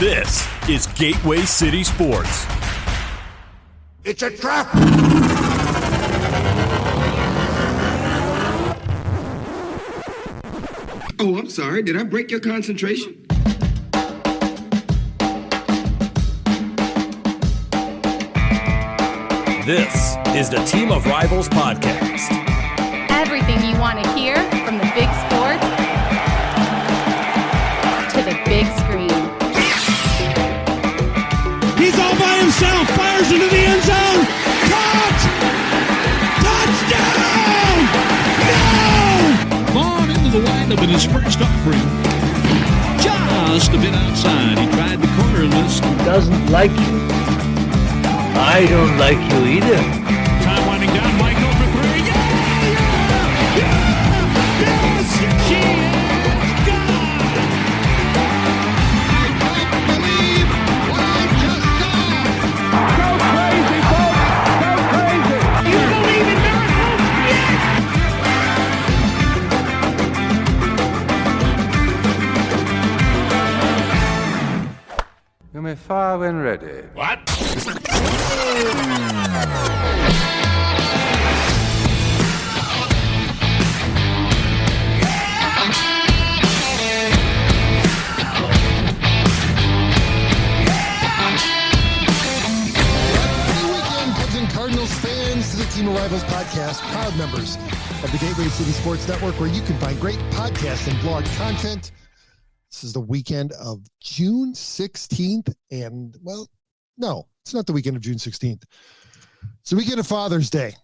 This is Gateway City Sports. It's a trap! Oh, I'm sorry. Did I break your concentration? This is the Team of Rivals podcast. Everything you want to hear from the big sports to the big screen. He's all by himself, fires into the end zone. Caught! Touchdown! No! Ball into the windup in his first offering. Just a bit outside. He tried the corner and missed. He doesn't like you. I don't like you either. Time winding down. Michael for three. Yes! She is gone! I can't believe what I just saw. Go crazy, folks! Go crazy! You believe in miracles? Yes! You may fire when ready. What? Cardinals fans to the Team of Rivals podcast, proud members of the Gateway City Sports Network, where you can find great podcast and blog content. This is the weekend of June 16th, and, well, no, it's not the weekend of June 16th. It's the weekend of Father's Day.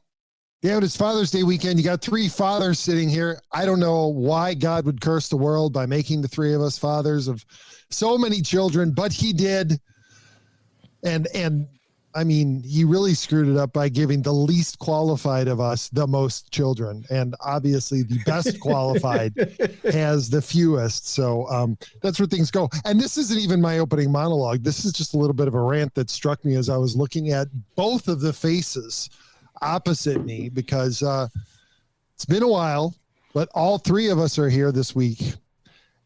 Yeah, it's Father's Day weekend. You got three fathers sitting here. I don't know why God would curse the world by making the three of us fathers of so many children, but he did. And I mean, he really screwed it up by giving the least qualified of us the most children. And obviously the best qualified has the fewest. So that's where things go. And this isn't even my opening monologue. This is just a little bit of a rant that struck me as I was looking at both of the faces opposite me, because it's been a while, but all three of us are here this week.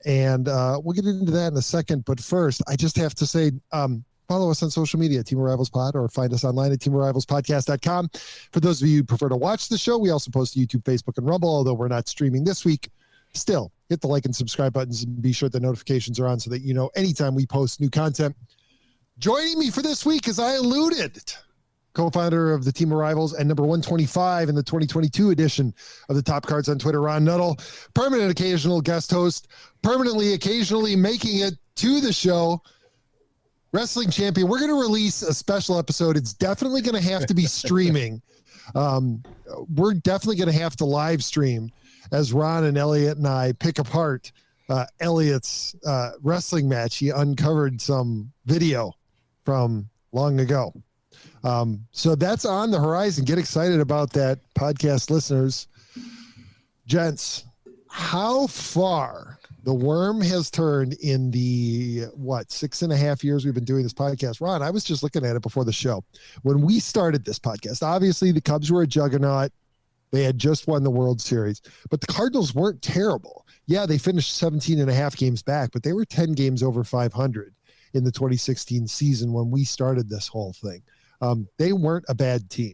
And we'll get into that in a second. But first, I just have to say, follow us on social media, Team of Rivals Pod, or find us online at teamofrivalspodcast.com. For those of you who prefer to watch the show, we also post to YouTube, Facebook, and Rumble, although we're not streaming this week. Still, hit the like and subscribe buttons and be sure the notifications are on so that you know anytime we post new content. Joining me for this week, as I alluded, co-founder of the Team of Rivals and number 125 in the 2022 edition of the Top Cards on Twitter, Ron Nuttall, permanent occasional guest host, permanently occasionally making it to the show, wrestling champion. We're going to release a special episode. It's definitely going to have to be streaming. We're definitely going to have to live stream as Ron and Elliott and I pick apart Elliott's wrestling match. He uncovered some video from long ago. So that's on the horizon. Get excited about that, podcast listeners. Gents, how far the worm has turned in the, 6.5 years we've been doing this podcast. Ron, I was just looking at it before the show. When we started this podcast, obviously the Cubs were a juggernaut. They had just won the World Series, but the Cardinals weren't terrible. Yeah, they finished 17.5 games back, but they were 10 games over 500 in the 2016 season when we started this whole thing. They weren't a bad team.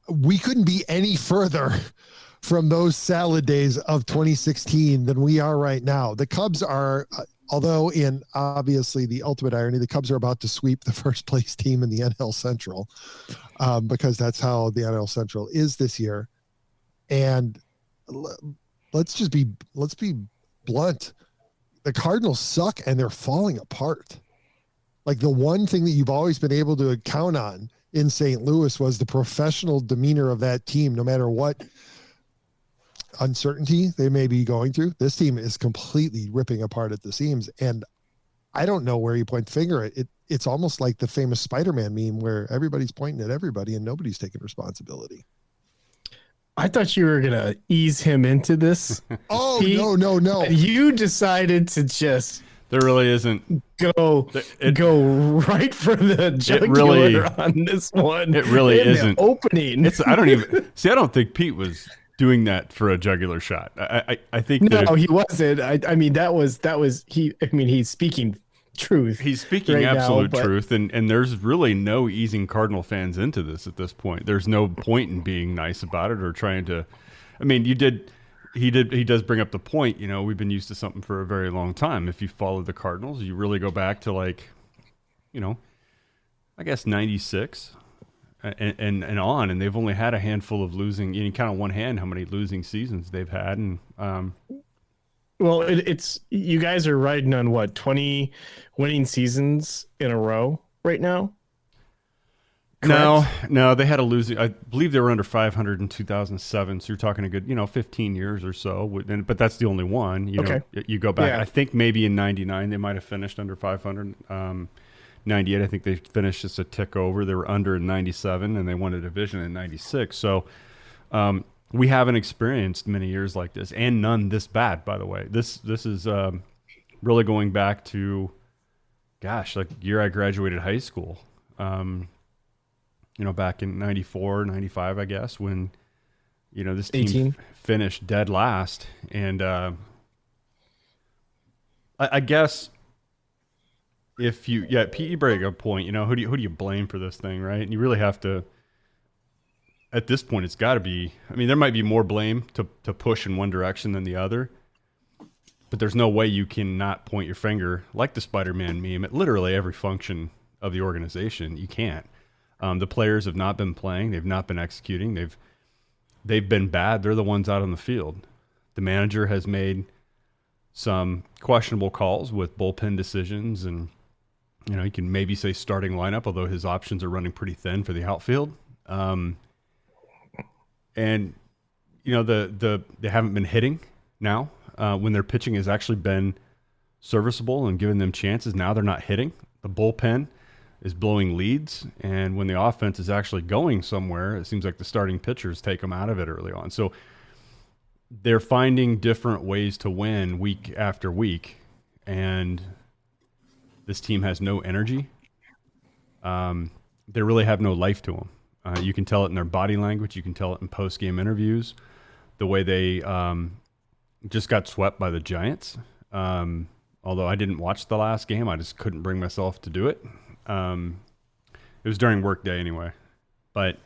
We couldn't be any further from those salad days of 2016 than we are right now. The Cubs are, although in obviously the ultimate irony, the Cubs are about to sweep the first place team in the NL Central, because that's how the NL Central is this year. And let's be blunt. The Cardinals suck and they're falling apart. Like, the one thing that you've always been able to count on in St. Louis was the professional demeanor of that team, no matter what uncertainty they may be going through. This team is completely ripping apart at the seams, and I don't know where you point the finger. It's almost like the famous Spider-Man meme where everybody's pointing at everybody and nobody's taking responsibility. I thought you were gonna ease him into this. Oh, Pete. No. You decided to just there really isn't go right for the jugular on this one. It really isn't opening. I don't think Pete was doing that for a jugular shot. I think no, he wasn't. I mean, that was he. I mean, he's speaking truth. He's speaking right absolute now, truth, and there's really no easing Cardinal fans into this at this point. There's no point in being nice about it or trying to. I mean, he does bring up the point. We've been used to something for a very long time. If you follow the Cardinals, you really go back to I guess 96 and on, and they've only had a handful of losing. You can count on one hand how many losing seasons they've had, and well, it's you guys are riding on what 20 winning seasons in a row right now. Correct? No, they had a losing. I believe they were under 500 in 2007. So you're talking a good 15 years or so. But that's the only one. Okay. You go back. Yeah. I think maybe in 99 they might have finished under 500. 98, I think they finished just a tick over. They were under in 97, and they won a division in 96. So we haven't experienced many years like this, and none this bad, by the way. This is really going back to, gosh, like year I graduated high school. Back in 94, 95, I guess, when, this team 18. Finished dead last. And I guess if Pete, you bring a point, who do you blame for this thing, right? And you really have to, at this point, it's got to be, there might be more blame to push in one direction than the other, but there's no way you can not point your finger, like the Spider-Man meme, at literally every function of the organization. You can't. The players have not been playing. They've not been executing. They've been bad. They're the ones out on the field. The manager has made some questionable calls with bullpen decisions, and you can maybe say starting lineup, although his options are running pretty thin for the outfield. And they haven't been hitting now when their pitching has actually been serviceable and given them chances. Now they're not hitting. The bullpen is blowing leads, and when the offense is actually going somewhere, it seems like the starting pitchers take them out of it early on. So they're finding different ways to win week after week, and this team has no energy. They really have no life to them. You can tell it in their body language. You can tell it in post-game interviews. The way they just got swept by the Giants. Although I didn't watch the last game, I just couldn't bring myself to do it. It was during work day anyway, but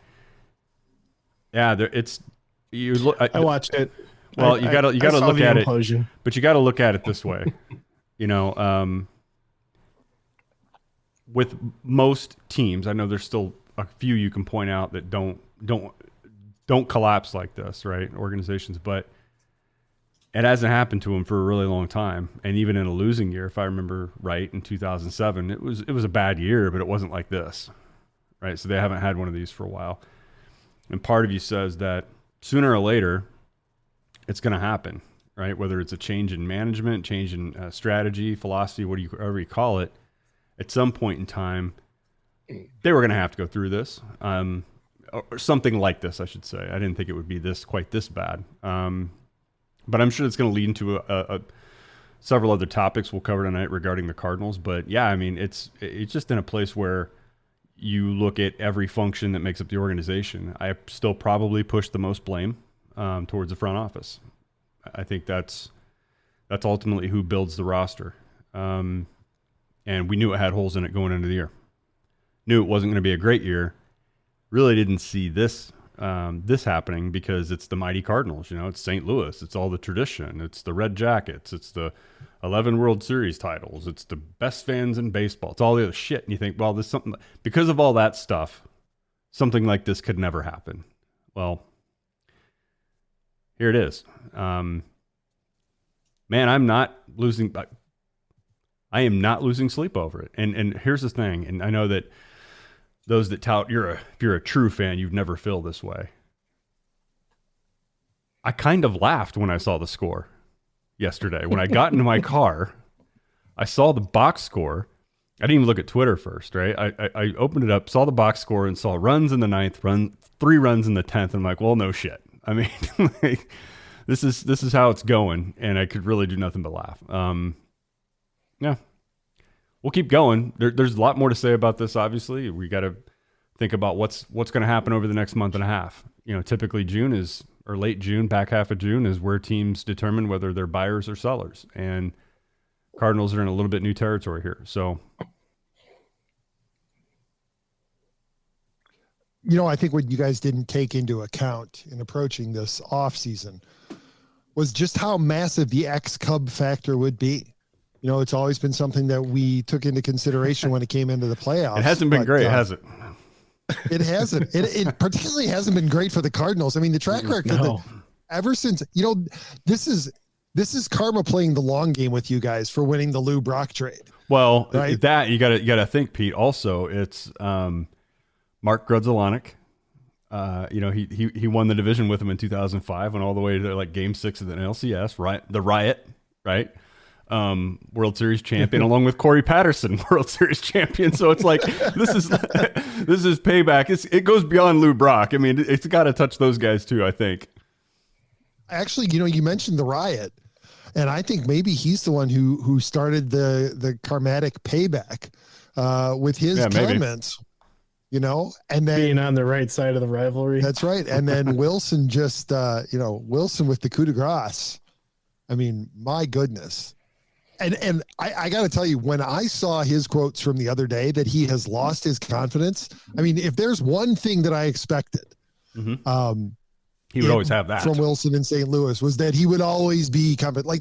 yeah, you look. I watched it. Well, you gotta look at implosion. it, but you gotta look at it this way. With most teams, I know there's still a few you can point out that don't collapse like this, right? Organizations, but it hasn't happened to them for a really long time. And even in a losing year, if I remember right, in 2007, it was a bad year, but it wasn't like this, right? So they haven't had one of these for a while. And part of you says that sooner or later, it's going to happen, right? Whether it's a change in management, change in strategy, philosophy, whatever you call it, at some point in time, they were going to have to go through this, or something like this, I should say. I didn't think it would be quite this bad. But I'm sure it's going to lead into several other topics we'll cover tonight regarding the Cardinals. But yeah, it's just in a place where you look at every function that makes up the organization. I still probably push the most blame towards the front office. I think that's ultimately who builds the roster. And we knew it had holes in it going into the year. Knew it wasn't going to be a great year. Really didn't see this happening because it's the mighty Cardinals. It's St. Louis. It's all the tradition. It's the Red Jackets. It's the 11 World Series titles. It's the best fans in baseball. It's all the other shit. And you think, well, there's something because of all that stuff, something like this could never happen. Well, here it is. Man, I am not losing sleep over it. And here's the thing. And I know that those that tout if you're a true fan, you've never feel this way. I kind of laughed when I saw the score yesterday. When I got into my car, I saw the box score. I didn't even look at Twitter first, right? I opened it up, saw the box score, and saw runs in the 9th, 3 runs in the 10th. And I'm like, well, no shit. This is how it's going, and I could really do nothing but laugh. Yeah. We'll keep going. There's a lot more to say about this, obviously. We got to think about what's going to happen over the next month and a half. Typically June is or late June, back half of June is where teams determine whether they're buyers or sellers. And Cardinals are in a little bit new territory here. So, I think what you guys didn't take into account in approaching this offseason was just how massive the ex-Cub factor would be. It's always been something that we took into consideration when it came into the playoffs. It hasn't been great, has it? It hasn't. It particularly hasn't been great for the Cardinals. I mean, the track record ever since, this is karma playing the long game with you guys for winning the Lou Brock trade. Well, right? That you gotta think, Pete. Also, it's Mark Grudzielanek. He won the division with him in 2005, and all the way to like Game 6 of the NLCS, right? The Riot, right? World Series champion, along with Corey Patterson, World Series champion. So it's like this is payback. It goes beyond Lou Brock. I mean, it's got to touch those guys too, I think. Actually, you mentioned the Riot, and I think maybe he's the one who started the karmatic payback with his comments. And then being on the right side of the rivalry. That's right. And then Wilson just, Wilson with the coup de grace. I mean, my goodness. And I got to tell you, when I saw his quotes from the other day that he has lost his confidence, I mean, if there's one thing that I expected, he would always have that from Wilson in St. Louis was that he would always be confident. Like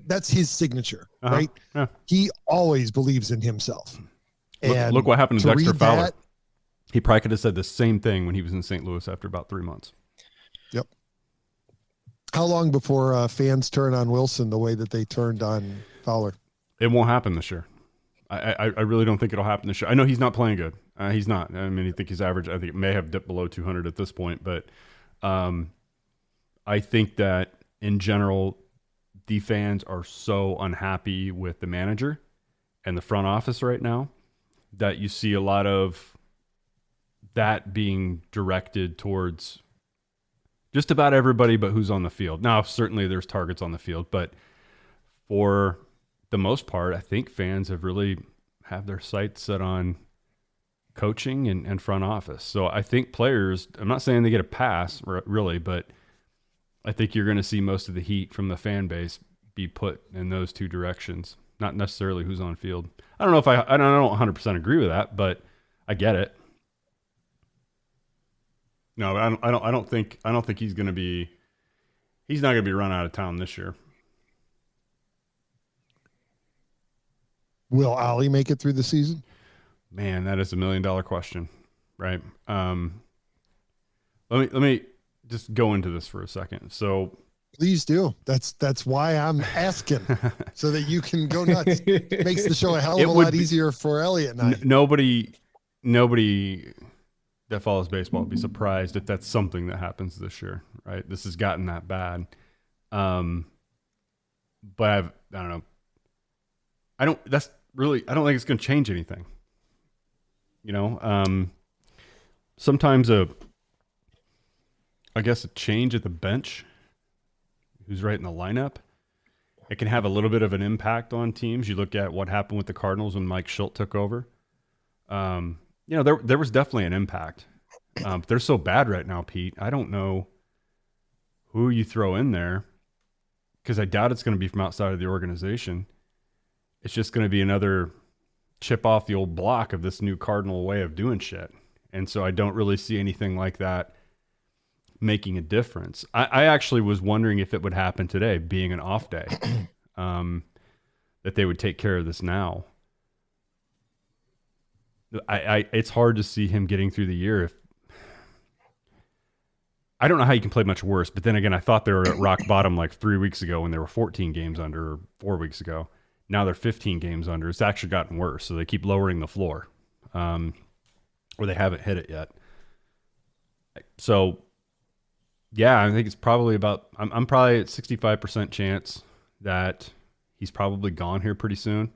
that's his signature, right? Yeah. He always believes in himself. And look what happened to Dexter Fowler. He probably could have said the same thing when he was in St. Louis after about 3 months. Yep. How long before fans turn on Wilson the way that they turned on Fowler? It won't happen this year. I really don't think it'll happen this year. I know he's not playing good. He's not. I mean, I think his average, I think it may have dipped below 200 at this point. But I think that in general, the fans are so unhappy with the manager and the front office right now that you see a lot of that being directed towards just about everybody but who's on the field. Now, certainly there's targets on the field, but for the most part, I think fans have really have their sights set on coaching and front office. So I think players, I'm not saying they get a pass really, but I think you're going to see most of the heat from the fan base be put in those two directions, not necessarily who's on field. I don't know if I don't 100% agree with that, but I get it. No, I don't think he's not going to be run out of town this year. Will Ollie make it through the season? Man, that is $1 million question, right? Let me just go into this for a second. So please do. That's why I'm asking, so that you can go nuts. Makes the show a hell of a lot easier for Elliott and I. Nobody that follows baseball would be surprised if that's something that happens this year, right? This has gotten that bad. But I don't know. I don't think it's going to change anything. Sometimes a change at the bench, who's right in the lineup, it can have a little bit of an impact on teams. You look at what happened with the Cardinals when Mike Schilt took over. There was definitely an impact. They're so bad right now, Pete. I don't know who you throw in there because I doubt it's going to be from outside of the organization. It's just going to be another chip off the old block of this new Cardinal way of doing shit. And so I don't really see anything like that making a difference. I actually was wondering if it would happen today, being an off day, that they would take care of this now. It's hard to see him getting through the year. I don't know how you can play much worse, but then again, I thought they were at rock bottom like 3 weeks ago when they were 14 games under, or 4 weeks ago. Now they're 15 games under. It's actually gotten worse, so they keep lowering the floor, or they haven't hit it yet. So, yeah, I think it's probably about. I'm probably at 65% chance that he's probably gone here pretty soon.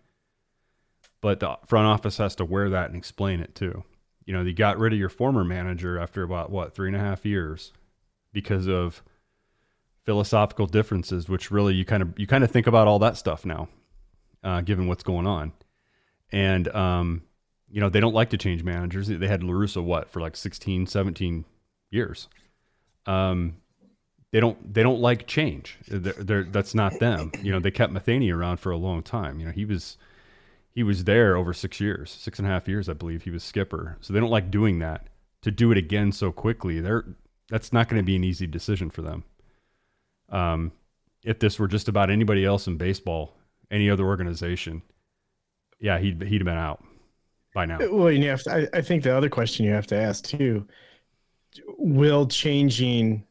But the front office has to wear that and explain it too. You got rid of your former manager after about 3.5 years because of philosophical differences, which really you kind of think about all that stuff now, given what's going on. And they don't like to change managers. They had LaRussa for like 16, 17 years. they don't like change. That's not them. They kept Matheny around for a long time. He was there over 6 years, 6.5 years, I believe. He was skipper. So they don't like doing that. To do it again so quickly, that's not going to be an easy decision for them. If this were just about anybody else in baseball, any other organization, yeah, he'd have been out by now. Well, I think the other question you have to ask too, will changing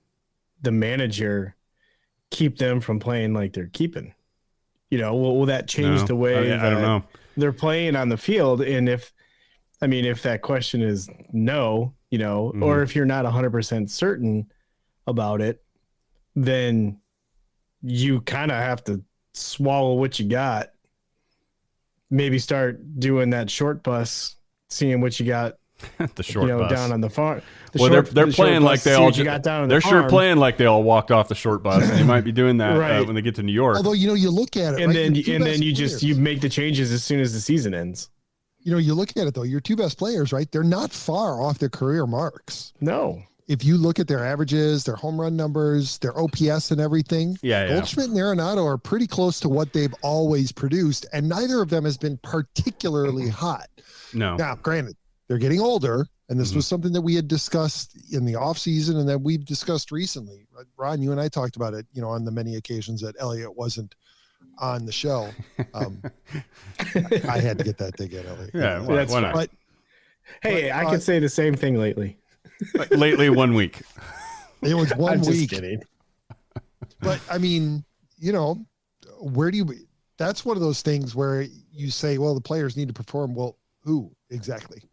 the manager keep them from playing like they're keeping? Will that change the way I don't know. They're playing on the field? And if that question is no, or if you're not 100% certain about it, then you kind of have to swallow what you got. Maybe start doing that short bus, seeing what you got. The short bus down on the farm. They're playing like they all got down. They're sure playing like they all walked off the short bus. And they might be doing that when they get to New York. Although you look at it, and right? then you make the changes as soon as the season ends. You look at it though. Your two best players, right? They're not far off their career marks. No. If you look at their averages, their home run numbers, their OPS and everything, Goldschmidt and Arenado are pretty close to what they've always produced, and neither of them has been particularly hot. No. Now, granted, they're getting older, and this was something that we had discussed in the offseason and that we've discussed recently. Ron, you and I talked about it, on the many occasions that Elliott wasn't on the show. I had to get that dig in, Elliott. Yeah, why not? But, I could say the same thing lately. Lately, 1 week. It was one I'm week. Just kidding. But where do you? That's one of those things where you say, well, the players need to perform. Well, who exactly?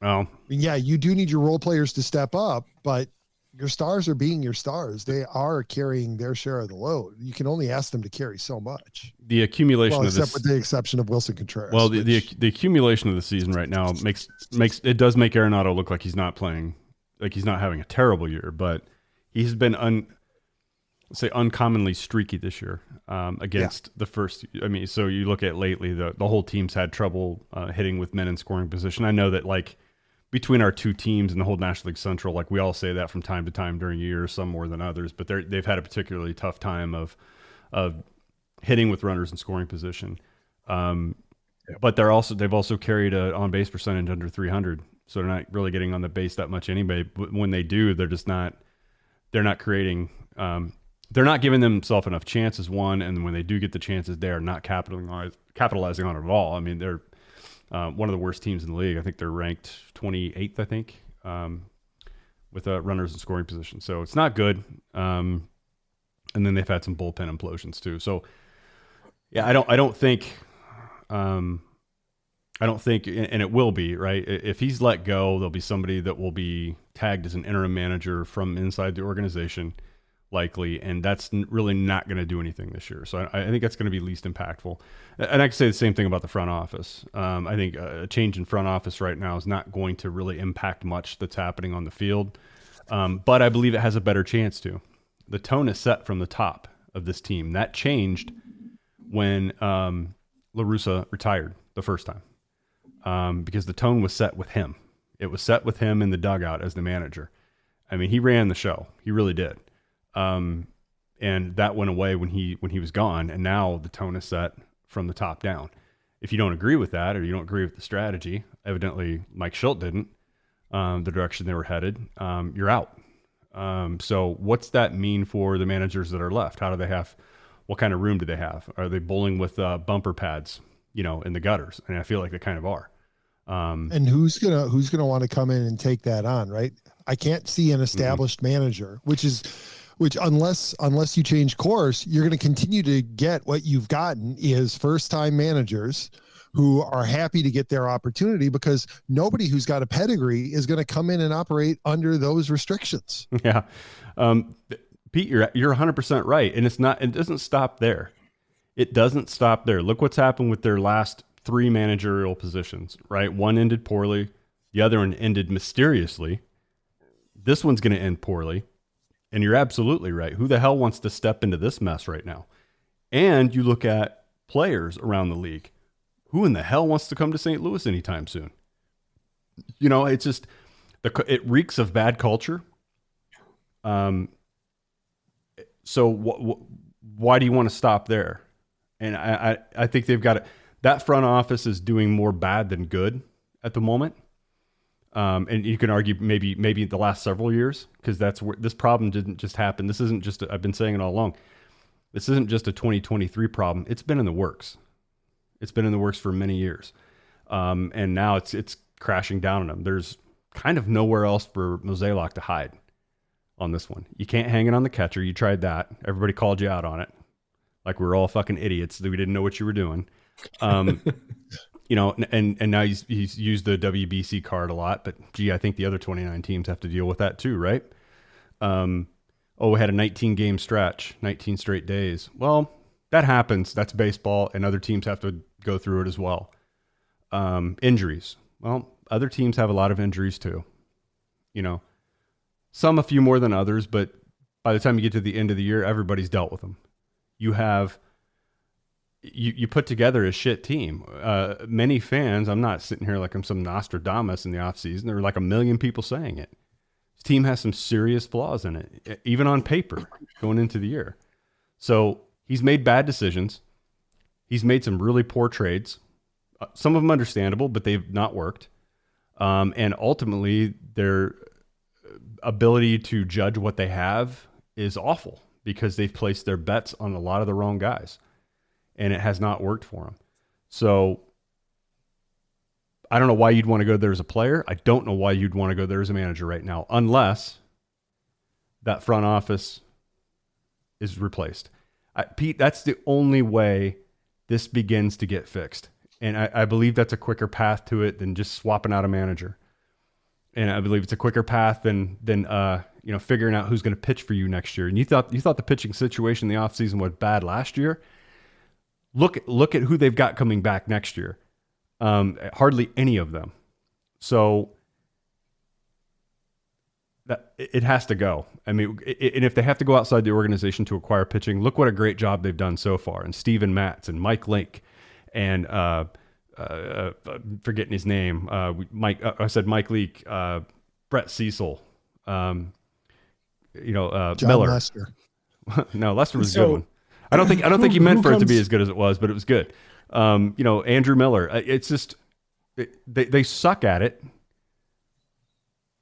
Oh, yeah, you do need your role players to step up, but your stars are being your stars. They are carrying their share of the load. You can only ask them to carry so much. The accumulation with the exception of Wilson Contreras. Well, the accumulation of the season right now makes does make Arenado look like he's not playing, like he's not having a terrible year, but he's been uncommonly streaky this year against the first. So you look at lately, the whole team's had trouble hitting with men in scoring position. I know that between our two teams in the whole National League Central, we all say that from time to time during years, some more than others, but they've had a particularly tough time of hitting with runners in scoring position. But they've also carried an on-base percentage under 300, so they're not really getting on the base that much anyway. But when they do, they're not creating. They're not giving themselves enough chances. One, and when they do get the chances, they are not capitalizing on it at all. They're one of the worst teams in the league. I think they're ranked 28th. I think with runners in scoring position. So it's not good. And then they've had some bullpen implosions too. So yeah, I don't think, and it will be right. If he's let go, there'll be somebody that will be tagged as an interim manager from inside the organization, likely, and that's really not going to do anything this year. So I think that's going to be least impactful. And I can say the same thing about the front office. I think a change in front office right now is not going to really impact much that's happening on the field, but I believe it has a better chance to. The tone is set from the top of this team. That changed when La Russa retired the first time, because the tone was set with him. It was set with him in the dugout as the manager. He ran the show. He really did. And that went away when he was gone, and now the tone is set from the top down. If you don't agree with that, or you don't agree with the strategy, evidently Mike Schilt didn't, the direction they were headed, you're out. So what's that mean for the managers that are left? What kind of room do they have? Are they bowling with bumper pads, in the gutters? And I feel like they kind of are. And who's gonna want to come in and take that on, right? I can't see an established manager, which unless you change course, you're going to continue to get what you've gotten is first-time managers who are happy to get their opportunity, because nobody who's got a pedigree is going to come in and operate under those restrictions. Yeah. Pete, you're 100% right. And it doesn't stop there. It doesn't stop there. Look what's happened with their last 3 managerial positions, right? One ended poorly. The other one ended mysteriously. This one's going to end poorly. And you're absolutely right. Who the hell wants to step into this mess right now? And you look at players around the league. Who in the hell wants to come to St. Louis anytime soon? It's just, it reeks of bad culture. So why do you want to stop there? And I think they've got it. That front office is doing more bad than good at the moment. And you can argue maybe the last several years, because that's where this problem didn't just happen. This isn't just, I've been saying it all along. This isn't just a 2023 problem. It's been in the works. It's been in the works for many years. And now it's crashing down on them. There's kind of nowhere else for Mozeliak to hide on this one. You can't hang it on the catcher. You tried that. Everybody called you out on it. Like we were all fucking idiots that we didn't know what you were doing. You know, and now he's used the WBC card a lot, but gee, I think the other 29 teams have to deal with that too, right? We had a 19 game stretch, 19 straight days. Well, that happens. That's baseball, and other teams have to go through it as well. Injuries. Well, other teams have a lot of injuries too. You know, some a few more than others, but by the time you get to the end of the year, everybody's dealt with them. You have you put together a shit team. Many fans, I'm not sitting here like I'm some Nostradamus in the offseason. There were like 1 million people saying it. This team has some serious flaws in it, even on paper, going into the year. So he's made bad decisions. He's made some really poor trades. Some of them understandable, but they've not worked. And ultimately, their ability to judge what they have is awful because they've placed their bets on a lot of the wrong guys. And it has not worked for him. So I don't know why you'd want to go there as a player. I don't know why you'd want to go there as a manager right now, unless that front office is replaced. Pete, that's the only way this begins to get fixed. And I believe that's a quicker path to it than just swapping out a manager. And I believe it's a quicker path than figuring out who's going to pitch for you next year. And you thought the pitching situation in the offseason was bad last year. Look at who they've got coming back next year. Hardly any of them. So it has to go. I mean, and if they have to go outside the organization to acquire pitching, look what a great job they've done so far. And Steven Matz and Mike Link and forgetting his name. I said Mike Leake, Brett Cecil, John Miller. Lester. No, Lester was a good one. I don't think he meant for it to be as good as it was, but it was good. Andrew Miller. It's just they suck at it,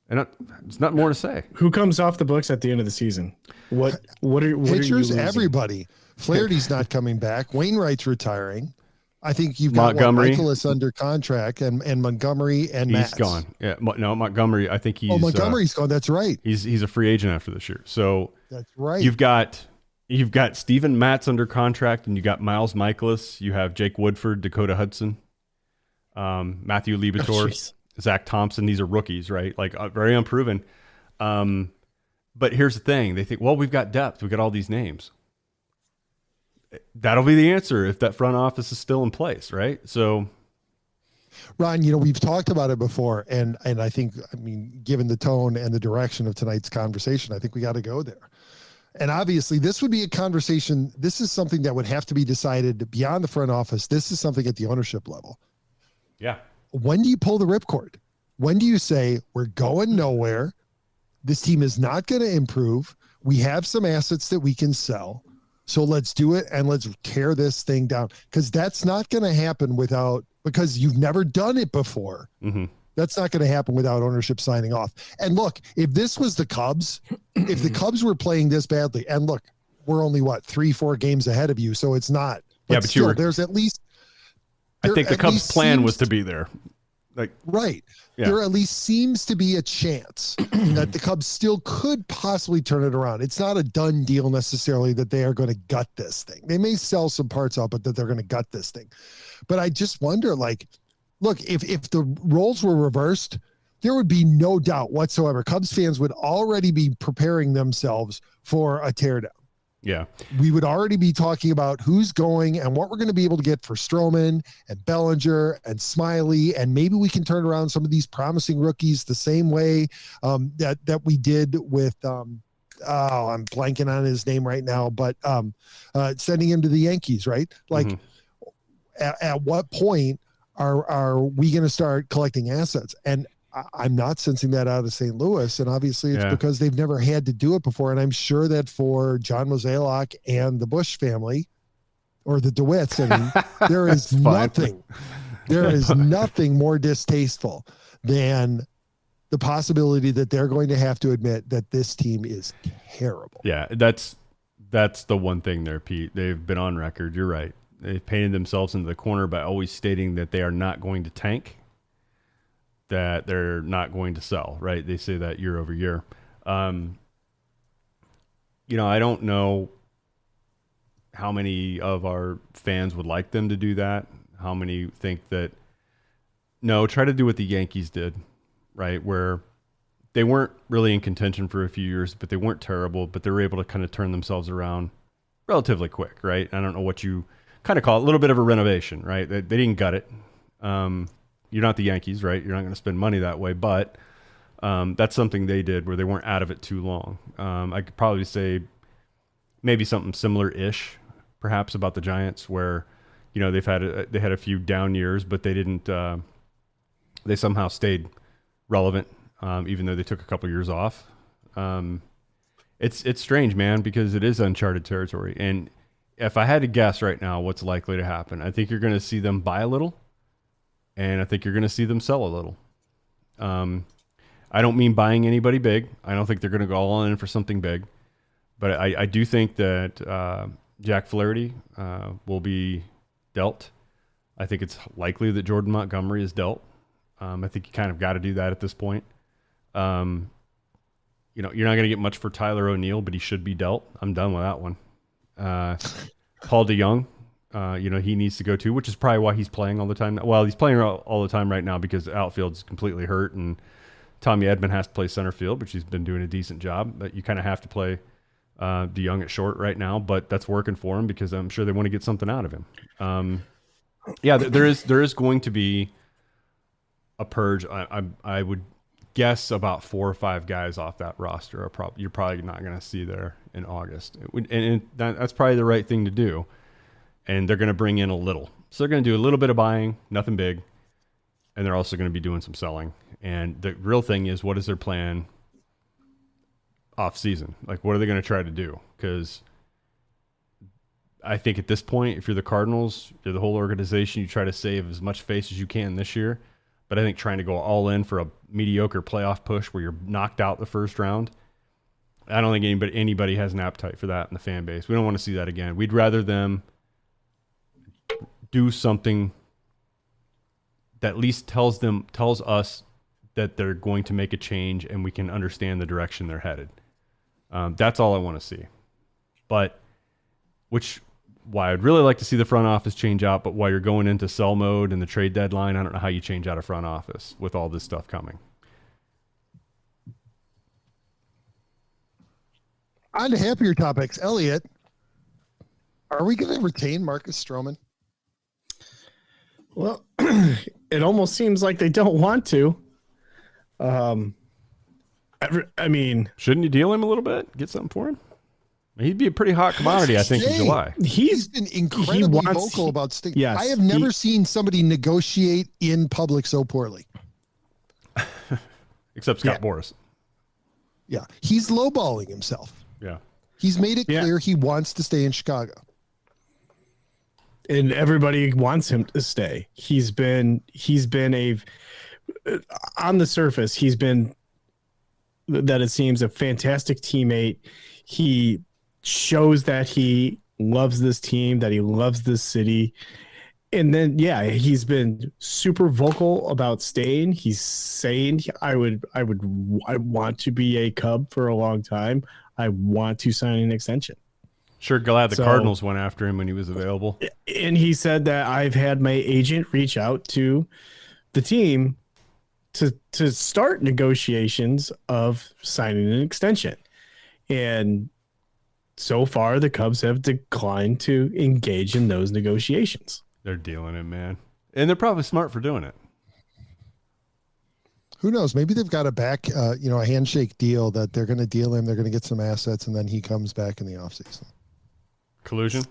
and there's nothing more to say. Who comes off the books at the end of the season? What are pitchers? you Everybody. Flaherty's not coming back. Wainwright's retiring. I think you've got Montgomery. Michaelis under contract and Montgomery and Matz. He's gone. Yeah, no, Montgomery. I think he's. Oh, Montgomery's gone. That's right. He's a free agent after this year. So that's right. You've got Steven Matz under contract, and you got Miles Michaelis. You have Jake Woodford, Dakota Hudson, Matthew Libator, Zach Thompson. These are rookies, right? Like very unproven. But here's the thing: they think, well, we've got depth. We've got all these names. That'll be the answer if that front office is still in place, right? So, Ron, we've talked about it before, and I think, given the tone and the direction of tonight's conversation, I think we got to go there. And obviously, this would be a conversation. This is something that would have to be decided beyond the front office. This is something at the ownership level. Yeah. When do you pull the ripcord? When do you say, we're going nowhere? This team is not going to improve. We have some assets that we can sell. So let's do it and let's tear this thing down. Because that's not going to happen because you've never done it before. Mm-hmm. That's not going to happen without ownership signing off. And look, if this was the Cubs, if the Cubs were playing this badly, and look, we're only 3-4 games ahead of you, so it's not. But still, there's at least. I think the Cubs' plan was to be there. Right. Yeah. There at least seems to be a chance that the Cubs still could possibly turn it around. It's not a done deal necessarily that they are going to gut this thing. They may sell some parts out, but that they're going to gut this thing. But I just wonder, look, if the roles were reversed, there would be no doubt whatsoever. Cubs fans would already be preparing themselves for a teardown. Yeah. We would already be talking about who's going and what we're going to be able to get for Stroman and Bellinger and Smiley. And maybe we can turn around some of these promising rookies the same way that we did with, I'm blanking on his name right now, but sending him to the Yankees, right? At what point are we going to start collecting assets? And I'm not sensing that out of St. Louis. And obviously it's because they've never had to do it before. And I'm sure that for John Mozeliak and the Bush family, or the DeWitts, I mean, there is nothing more distasteful than the possibility that they're going to have to admit that this team is terrible. Yeah, that's the one thing there, Pete. They've been on record. You're right. They've painted themselves into the corner by always stating that they are not going to tank, that they're not going to sell, right? They say that year over year. I don't know how many of our fans would like them to do that. How many think that, no, try to do what the Yankees did, right? Where they weren't really in contention for a few years, but they weren't terrible, but they were able to kind of turn themselves around relatively quick, right? I don't know what you kind of call it, a little bit of a renovation, right? They didn't gut it. You're not the Yankees, right? You're not going to spend money that way, but that's something they did where they weren't out of it too long. I could probably say maybe something similar-ish, perhaps, about the Giants, where they had a few down years, but they didn't. They somehow stayed relevant, even though they took a couple years off. It's strange, man, because it is uncharted territory. And if I had to guess right now, what's likely to happen? I think you're going to see them buy a little, and I think you're going to see them sell a little. I don't mean buying anybody big. I don't think they're going to go all in for something big, but I do think that Jack Flaherty will be dealt. I think it's likely that Jordan Montgomery is dealt. I think you kind of got to do that at this point. You're not going to get much for Tyler O'Neill, but he should be dealt. I'm done with that one. Paul DeYoung, he needs to go too, which is probably why he's playing all the time. Well, he's playing all the time right now because the outfield's completely hurt, and Tommy Edman has to play center field, which he's been doing a decent job. But you kind of have to play DeYoung at short right now, but that's working for him because I'm sure they want to get something out of him. There is going to be a purge. I would guess about 4 or 5 guys off that roster you're probably not going to see there in August. That's probably the right thing to do. And they're going to bring in a little. So they're going to do a little bit of buying, nothing big. And they're also going to be doing some selling. And the real thing is, what is their plan off season? Like, what are they going to try to do? Because I think at this point, if you're the Cardinals, you're the whole organization, you try to save as much face as you can this year. But I think trying to go all in for a mediocre playoff push where you're knocked out the first round, I don't think anybody has an appetite for that in the fan base. We don't want to see that again. We'd rather them do something that at least tells us that they're going to make a change and we can understand the direction they're headed. That's all I want to see. But why I'd really like to see the front office change out, but while you're going into sell mode and the trade deadline, I don't know how you change out a front office with all this stuff coming. On to happier topics. Elliott, are we going to retain Marcus Stroman? Well, it almost seems like they don't want to. I mean, shouldn't you deal him a little bit? Get something for him? He'd be a pretty hot commodity, I think, in July. He's been incredibly vocal about sticking. Yes, I have never seen somebody negotiate in public so poorly. Except Scott Boras. Yeah. He's lowballing himself. Yeah. He's made it clear he wants to stay in Chicago. And everybody wants him to stay. He's been on the surface, he's been, that it seems, a fantastic teammate. He shows that he loves this team, that he loves this city. And then, he's been super vocal about staying. He's saying, I want to be a Cub for a long time. I want to sign an extension. Sure glad the Cardinals went after him when he was available. And he said that I've had my agent reach out to the team to start negotiations of signing an extension. And so far, the Cubs have declined to engage in those negotiations. They're dealing it, man. And they're probably smart for doing it. Who knows? Maybe they've got a handshake deal that they're going to deal him. They're going to get some assets, and then he comes back in the offseason. Collusion?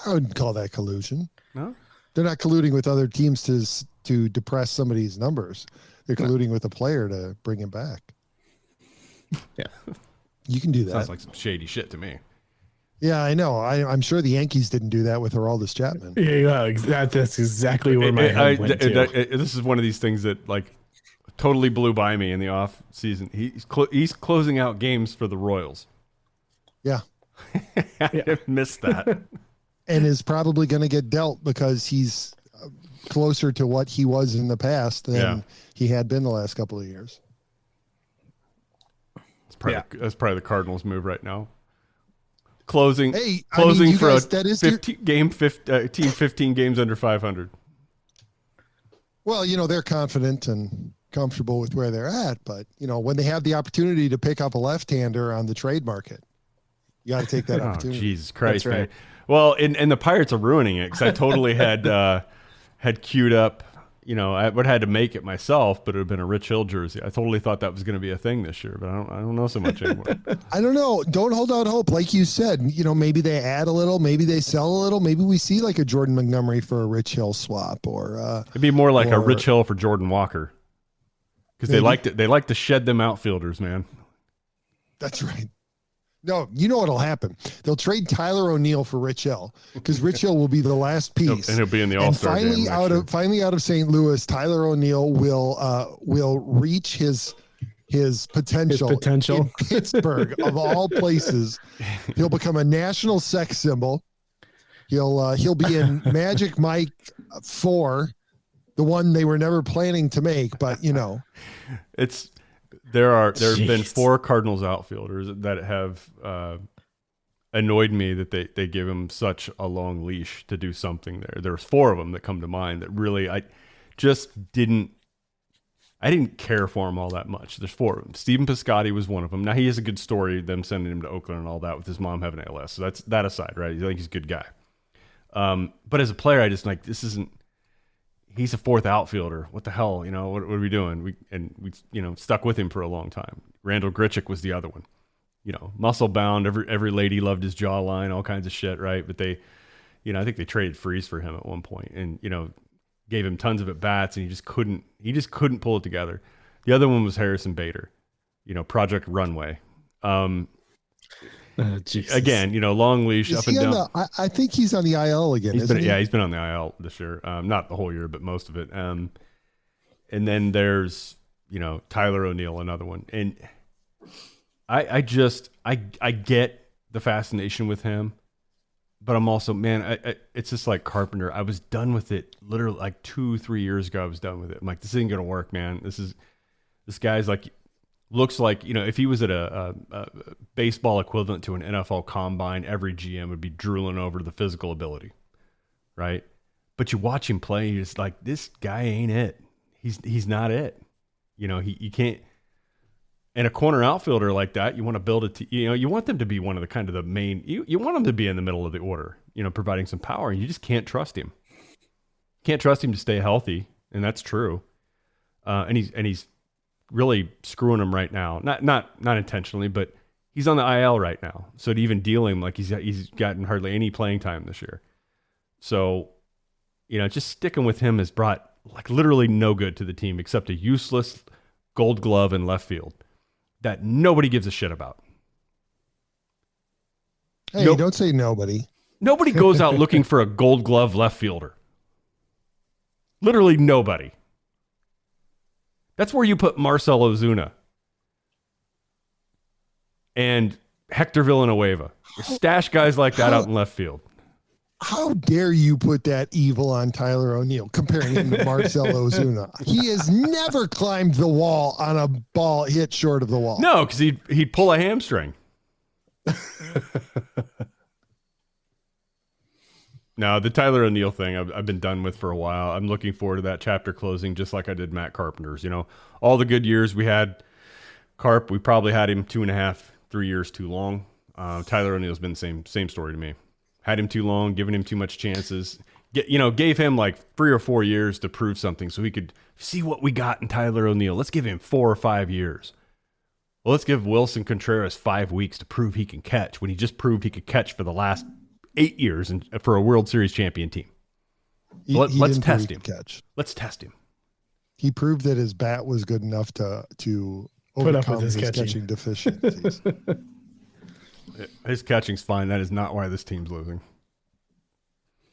I wouldn't call that collusion. No? They're not colluding with other teams to depress somebody's numbers. They're colluding with a player to bring him back. Yeah. You can do that. Sounds like some shady shit to me. Yeah, I know. I'm sure the Yankees didn't do that with Aroldis Chapman. Yeah, that's exactly where my head went to. This is one of these things that like totally blew by me in the off season. He's closing out games for the Royals. Yeah. I missed that. And is probably going to get dealt because he's closer to what he was in the past than he had been the last couple of years. That's probably the Cardinals move right now. Closing for guys, a team 15 games under 500. Well, they're confident and comfortable with where they're at, but when they have the opportunity to pick up a left-hander on the trade market, you got to take that opportunity. Jesus Christ, That's right. man. Well, and the Pirates are ruining it because I totally had queued up. I would have had to make it myself, but it would have been a Rich Hill jersey. I totally thought that was going to be a thing this year, but I don't know so much anymore. I don't know. Don't hold out hope. Like you said, maybe they add a little, maybe they sell a little, maybe we see like a Jordan Montgomery for a Rich Hill swap, or it'd be more like a Rich Hill for Jordan Walker because they like to shed them outfielders, man. That's right. No, you know what'll happen? They'll trade Tyler O'Neill for Rich Hill because Rich Hill will be the last piece, and he'll be in the All-Star game. Finally out of St. Louis, Tyler O'Neill will reach his potential in Pittsburgh of all places. He'll become a national sex symbol. He'll be in Magic Mike 4, the one they were never planning to make, but There have been 4 Cardinals outfielders that have annoyed me that they give him such a long leash to do something there. There's 4 of them that come to mind that really I didn't care for him all that much. There's 4 of them. Stephen Piscotty was one of them. Now he has a good story, them sending him to Oakland and all that with his mom having ALS. So that's that aside, right? I think he's a good guy. But as a player, I just like this isn't. He's a 4th outfielder. What the hell? What are we doing? We stuck with him for a long time. Randall Grichuk was the other one. Muscle bound. Every lady loved his jawline, all kinds of shit, right? But they, I think they traded Freeze for him at one point and, gave him tons of at bats and he just couldn't pull it together. The other one was Harrison Bader, Project Runway. Again, long leash up and down. I think he's on the IL again. He's been on the IL this year. Not the whole year, but most of it. And then there's, Tyler O'Neill, another one. And I get the fascination with him, but I'm also, man, it's just like Carpenter. I was done with it literally like 2-3 years ago. I was done with it. I'm like, this isn't going to work, man. This guy's like, looks like, if he was at a baseball equivalent to an NFL combine, every GM would be drooling over the physical ability, right? But you watch him play, you're just like, this guy ain't it. He's not it. He can't. And a corner outfielder like that, you want to build it. You want them to be one of the kind of the main. You want them to be in the middle of the order, providing some power. And you just can't trust him. Can't trust him to stay healthy, and that's true. And he's really screwing him right now. Not intentionally, but he's on the IL right now. So to even deal him, like he's gotten hardly any playing time this year. So, just sticking with him has brought like literally no good to the team except a useless Gold Glove in left field that nobody gives a shit about. Hey, don't say nobody. Nobody goes out looking for a Gold Glove left fielder. Literally nobody. That's where you put Marcell Ozuna and Hector Villanueva. Stash guys like that out in left field. How dare you put that evil on Tyler O'Neill, comparing him to Marcell Ozuna? He has never climbed the wall on a ball hit short of the wall. No, because he'd pull a hamstring. No, the Tyler O'Neill thing I've been done with for a while. I'm looking forward to that chapter closing, just like I did Matt Carpenter's. All the good years we had Carp, we probably had him 2.5, 3 years too long. Tyler O'Neill's been the same story to me. Had him too long, giving him too much chances. Gave him like 3 or 4 years to prove something so he could see what we got in Tyler O'Neill. Let's give him 4 or 5 years. Well, let's give Wilson Contreras 5 weeks to prove he can catch when he just proved he could catch for the last 8 years and for a World Series champion team. Let's test him. Catch. Let's test him. He proved that his bat was good enough to put up overcome with his catching deficiencies. His catching's fine. That is not why this team's losing.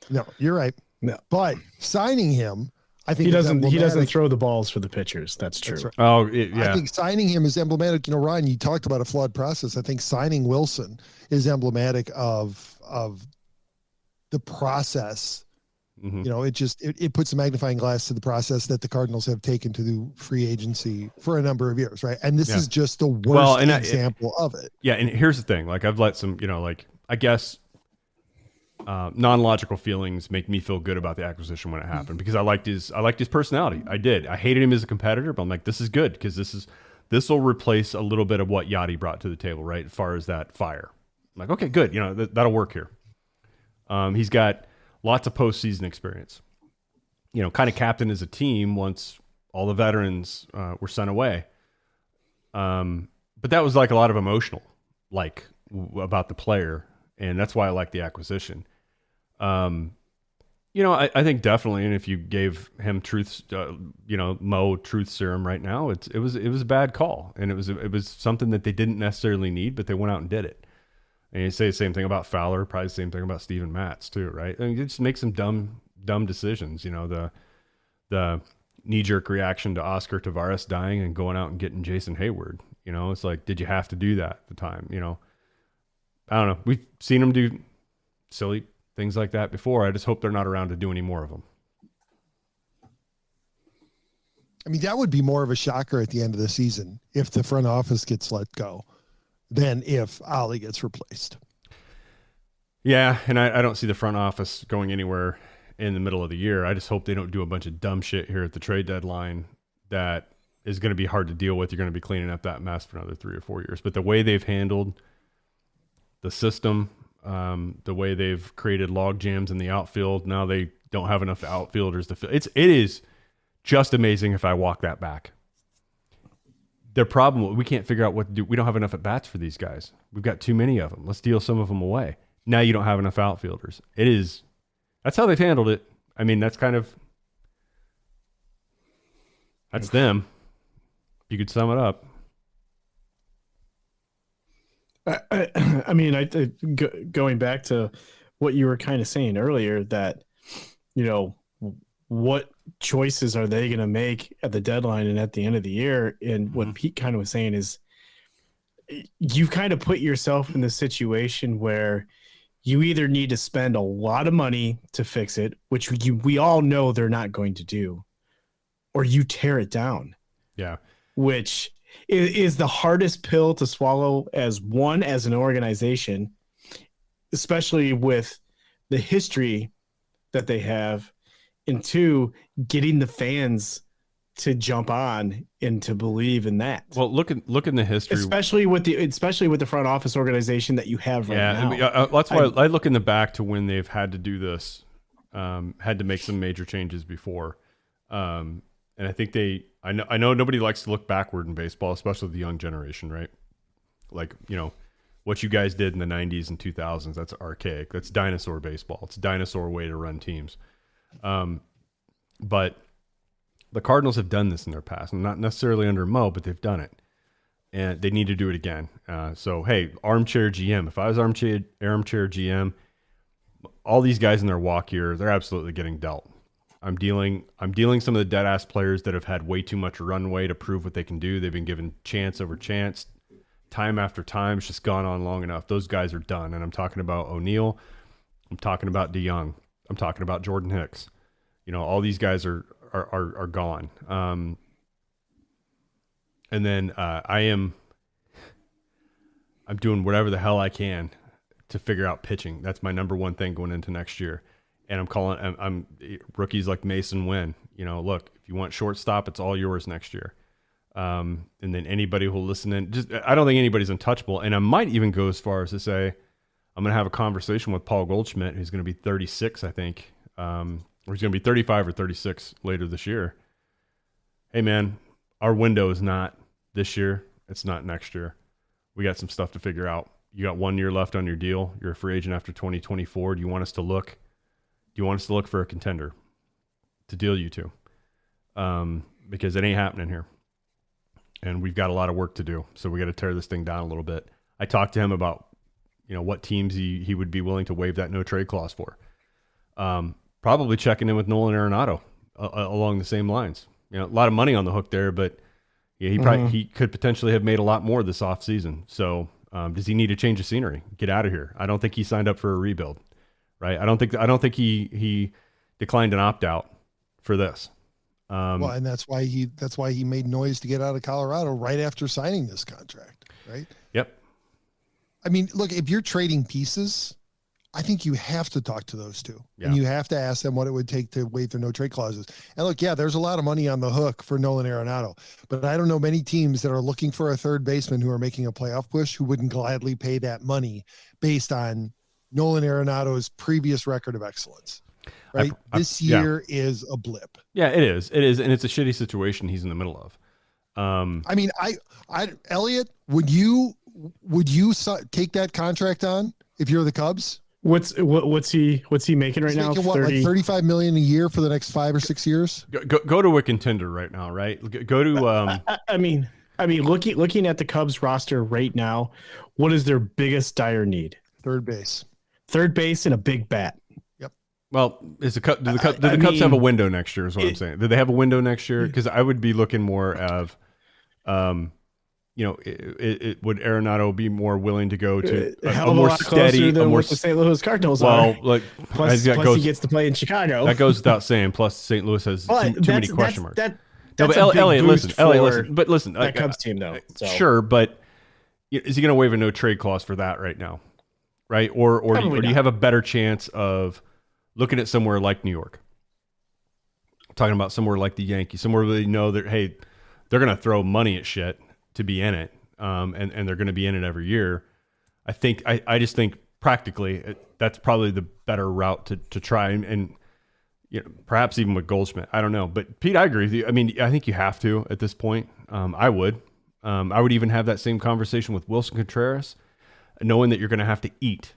No, you're right. No, but signing him, I think he doesn't throw the balls for the pitchers. That's true. That's right. Yeah. I think signing him is emblematic. Ryan, you talked about a flawed process. I think signing Wilson is emblematic of the process. Mm-hmm. It puts a magnifying glass to the process that the Cardinals have taken to do free agency for a number of years, right? And this is just the worst example of it. Yeah, and here's the thing. Like, I've let some, I guess non-logical feelings make me feel good about the acquisition when it happened, because I liked his personality. I did. I hated him as a competitor, but I'm like, this is good, because this will replace a little bit of what Yachty brought to the table, right? As far as that fire. I'm like, okay, good. That'll work here. He's got lots of postseason experience. Kind of captain as a team once all the veterans were sent away. But that was like a lot of emotional, about the player, and that's why I like the acquisition. I think definitely, and if you gave him truth serum right now, it was a bad call, and it was something that they didn't necessarily need, but they went out and did it. And you say the same thing about Fowler, probably the same thing about Steven Matz too, right? I mean, you just make some dumb decisions. The knee-jerk reaction to Oscar Tavares dying and going out and getting Jason Hayward. It's like, did you have to do that at the time? I don't know. We've seen them do silly things like that before. I just hope they're not around to do any more of them. I mean, that would be more of a shocker at the end of the season if the front office gets let go than if Ollie gets replaced. Yeah, and I don't see the front office going anywhere in the middle of the year. I just hope they don't do a bunch of dumb shit here at the trade deadline that is going to be hard to deal with. You're going to be cleaning up that mess for another 3 or 4 years. But the way they've handled the system, the way they've created log jams in the outfield, now they don't have enough outfielders to fill. It is just amazing if I walk that back. Their problem, we can't figure out what to do. We don't have enough at bats for these guys. We've got too many of them. Let's deal some of them away. Now you don't have enough outfielders. That's how they've handled it. I mean, that's them. You could sum it up. Going back to what you were kind of saying earlier, that, what choices are they going to make at the deadline and at the end of the year? And what Pete kind of was saying is, you've kind of put yourself in the situation where you either need to spend a lot of money to fix it, which we all know they're not going to do, or you tear it down. Yeah. Which is the hardest pill to swallow as an organization, especially with the history that they have, and two, getting the fans to jump on and to believe in that. Well, look in the history, especially with the front office organization that you have right now. Yeah, that's why I look in the back to when they've had to do this, had to make some major changes before, and I think I know nobody likes to look backward in baseball, especially the young generation, right? Like, what you guys did in the 90s and 2000s, that's archaic. That's dinosaur baseball. It's a dinosaur way to run teams. But the Cardinals have done this in their past, and not necessarily under Mo, but they've done it, and they need to do it again. So, hey, armchair GM. If I was armchair GM, all these guys in their walk year, they're absolutely getting dealt. I'm dealing some of the dead ass players that have had way too much runway to prove what they can do. They've been given chance over chance, time after time. It's just gone on long enough. Those guys are done. And I'm talking about O'Neill. I'm talking about DeYoung. I'm talking about Jordan Hicks. All these guys are gone. And then I'm doing whatever the hell I can to figure out pitching. That's my number one thing going into next year. And I'm rookies like Mason Wynn. Look, if you want shortstop, it's all yours next year. And then anybody who'll listen in, I don't think anybody's untouchable. And I might even go as far as to say, I'm going to have a conversation with Paul Goldschmidt, who's going to be 36, I think. Or he's going to be 35 or 36 later this year. Hey, man, our window is not this year. It's not next year. We got some stuff to figure out. You got 1 year left on your deal. You're a free agent after 2024. Do you want us to look for a contender? to deal you to, because it ain't happening here. And we've got a lot of work to do. So we got to tear this thing down a little bit. I talked to him about, what teams he would be willing to waive that no trade clause for. Probably checking in with Nolan Arenado along the same lines. A lot of money on the hook there, but yeah, he could potentially have made a lot more this offseason. So does he need a change of scenery? Get out of here. I don't think he signed up for a rebuild, right? I don't think he declined an opt out for this. Well, and that's why he made noise to get out of Colorado right after signing this contract, right? Yep. I mean, look, if you're trading pieces, I think you have to talk to those two, and you have to ask them what it would take to waive their no trade clauses. And look, yeah, there's a lot of money on the hook for Nolan Arenado, but I don't know many teams that are looking for a third baseman who are making a playoff push who wouldn't gladly pay that money based on Nolan Arenado's previous record of excellence. Right. This year is a blip. Yeah, it is. It is. And it's a shitty situation he's in the middle of. I mean, Elliott, would you take that contract on if you're the Cubs? What's he making right now? Making what, like $35 million a year for the next 5 or 6 years? Go to a contender right now, right? Go to. I mean, looking at the Cubs roster right now, what is their biggest dire need? Third base and a big bat. Well, do the Cubs have a window next year? Is what I'm saying. Do they have a window next year? Because I would be looking more of, would Arenado be more willing to go to a more steady, than what the St. Louis Cardinals are? Well, plus he gets to play in Chicago. That goes without saying. Plus, St. Louis has too many question marks. But Elliott, listen. That Cubs team, though. So. Sure, but is he going to waive a no trade clause for that right now? Right, or do you have a better chance of looking at somewhere like New York? I'm talking about somewhere like the Yankees, somewhere where they know that, hey, they're going to throw money at shit to be in it, and they're going to be in it every year. I just think practically that's probably the better route to try, and perhaps even with Goldschmidt. I don't know. But, Pete, I agree with you. I mean, I think you have to at this point. I would. I would even have that same conversation with Wilson Contreras, knowing that you're going to have to eat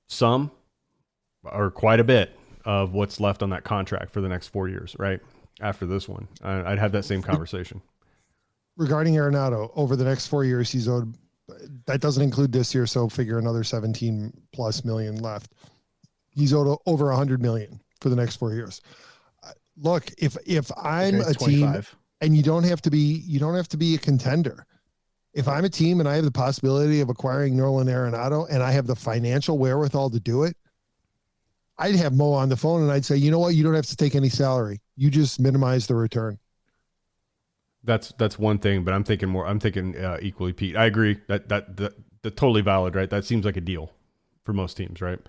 some or quite a bit of what's left on that contract for the next 4 years, right? After this one, I'd have that same conversation. Regarding Arenado, over the next 4 years, he's owed, that doesn't include this year, so figure another 17+ million left. He's owed over 100 million for the next 4 years. Look, if I'm a 25. Team, and you don't have to be a contender. If I'm a team and I have the possibility of acquiring Nolan Arenado and I have the financial wherewithal to do it, I'd have Mo on the phone and I'd say, you know what? You don't have to take any salary. You just minimize the return. That's one thing, but I'm thinking equally, Pete. I agree that totally valid, right? That seems like a deal for most teams, right?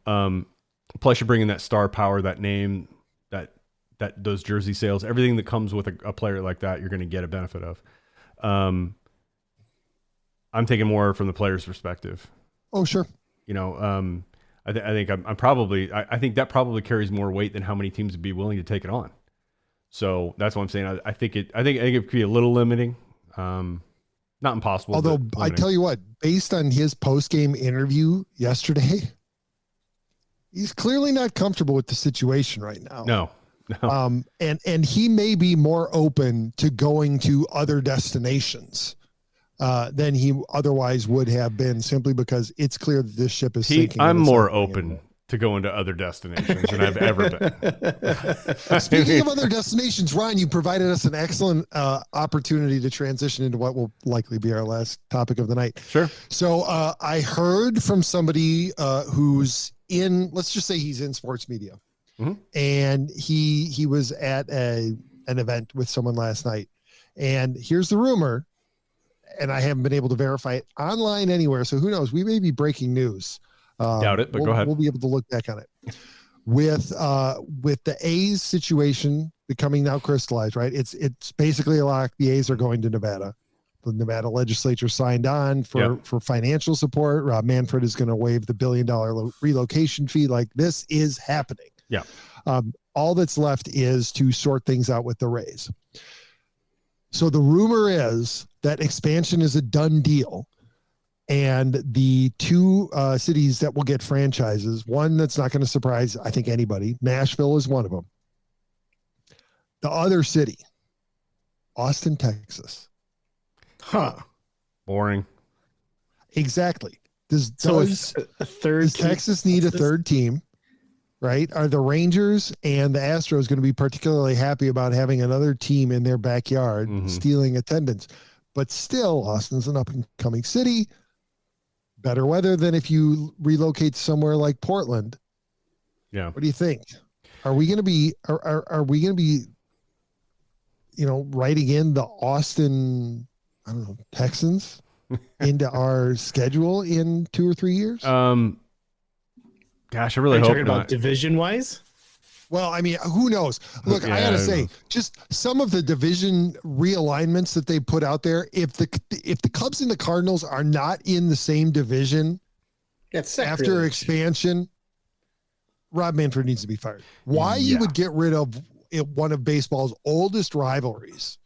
Plus you're bringing that star power, that name, that those jersey sales, everything that comes with a player like that, you're going to get a benefit of. I'm thinking more from the player's perspective. Oh, sure. I think that probably carries more weight than how many teams would be willing to take it on. So that's what I'm saying. I think it could be a little limiting, not impossible. Although I tell you what, based on his post-game interview yesterday, he's clearly not comfortable with the situation right now. No. And he may be more open to going to other destinations than he otherwise would have been, simply because it's clear that this ship is sinking. I'm more open to going to other destinations than I've ever been. Speaking of other destinations, Ryan, you provided us an excellent opportunity to transition into what will likely be our last topic of the night. Sure. So I heard from somebody who's in, let's just say he's in sports media. Mm-hmm. And he was at an event with someone last night. And here's the rumor, and I haven't been able to verify it online anywhere, so who knows? We may be breaking news. Doubt it, but go ahead. We'll be able to look back on it. With the A's situation becoming now crystallized, right? It's basically a lock. The A's are going to Nevada. The Nevada legislature signed on for financial support. Rob Manfred is going to waive the $1 billion relocation fee. Like, this is happening. Yeah. All that's left is to sort things out with the Rays. So the rumor is that expansion is a done deal. And the two cities that will get franchises, one that's not going to surprise, I think, anybody, Nashville is one of them. The other city, Austin, Texas. Huh. Boring. Exactly. Does a third team? Texas need a third team? Right? Are the Rangers and the Astros going to be particularly happy about having another team in their backyard stealing attendance? But still, Austin's an up-and-coming city. Better weather than if you relocate somewhere like Portland. Yeah. What do you think? Are we going to be? Are we going to be? Writing in the Austin, I don't know, Texans into our schedule in 2 or 3 years? Gosh, I really hope talking not. about division-wise? Well, I mean, who knows? Look, I got to say, just some of the division realignments that they put out there, if the Cubs and the Cardinals are not in the same division after expansion, Rob Manfred needs to be fired. Why you would get rid of one of baseball's oldest rivalries